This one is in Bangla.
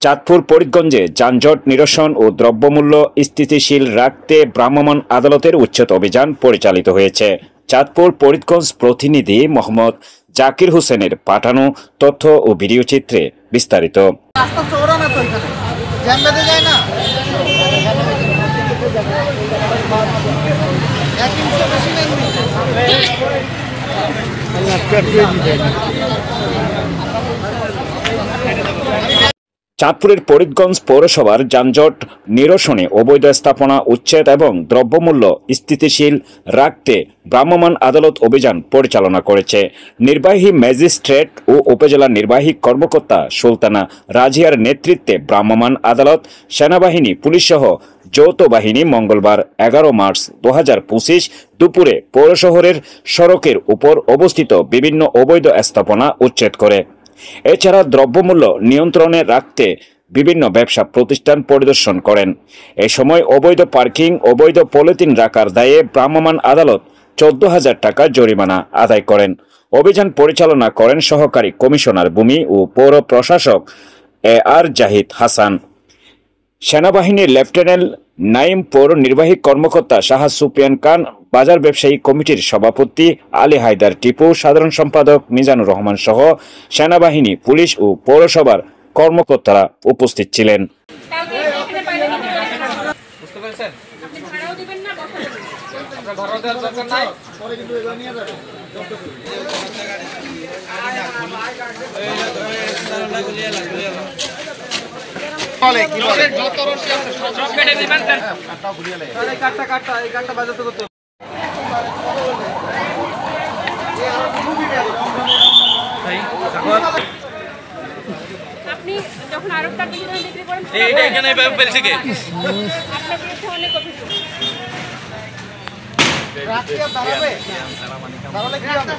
চাঁদপুর ফরিদগঞ্জে যানজট নিরসন ও দ্রব্যমূল্য স্থিতিশীল রাখতে ভ্রাম্যমাণ আদালতের উচ্ছেদ অভিযান পরিচালিত হয়েছে। চাঁদপুর ফরিদগঞ্জ প্রতিনিধি মোহাম্মদ জাকির হোসেনের পাঠানো তথ্য ও ভিডিও চিত্রে বিস্তারিত। চাঁদপুরের ফরিদগঞ্জ পৌরসভার যানজট নিরসনে অবৈধ স্থাপনা উচ্ছেদ এবং দ্রব্যমূল্য স্থিতিশীল রাখতে ভ্রাম্যমাণ আদালত অভিযান পরিচালনা করেছে। নির্বাহী ম্যাজিস্ট্রেট ও উপজেলা নির্বাহী কর্মকর্তা সুলতানা রাজিয়ার নেতৃত্বে ভ্রাম্যমাণ আদালত, সেনাবাহিনী, পুলিশসহ যৌথ বাহিনী মঙ্গলবার 11 মার্চ 2025 দুপুরে পৌর শহরের সড়কের উপর অবস্থিত বিভিন্ন অবৈধ স্থাপনা উচ্ছেদ করে। এছাড়া দ্রব্যমূল্য নিয়ন্ত্রণে রাখতে বিভিন্ন ব্যবসা প্রতিষ্ঠান পরিদর্শন করেন। এ সময় অবৈধ পার্কিং, অবৈধ পলিথিন রাখার দায়ে ভ্রাম্যমাণ আদালত 14,000 টাকা জরিমানা আদায় করেন। অভিযান পরিচালনা করেন সহকারী কমিশনার ভূমি ও পৌর প্রশাসক AR জাহিদ হাসান। সেনাবাহিনীর লেফটেন্যান্ট নাইম, পৌর নির্বাহী কর্মকর্তা শাহ সুফিয়ান খান, বাজার ব্যবসায়ী কমিটির সভাপতি আলী হায়দার টিপু, সাধারণ সম্পাদক মিজানুর রহমান সহ সেনাবাহিনী, পুলিশ ও পৌরসভার কর্মকর্তারা উপস্থিত ছিলেন। আপনি যখন আরব কার্ড বিক্রি করেন এইটা এখানে বলছে কি আপনার বিরুদ্ধে অনেক অভিযোগ রাস্তা দাঁড়াবে দাঁড়ালে কি হবে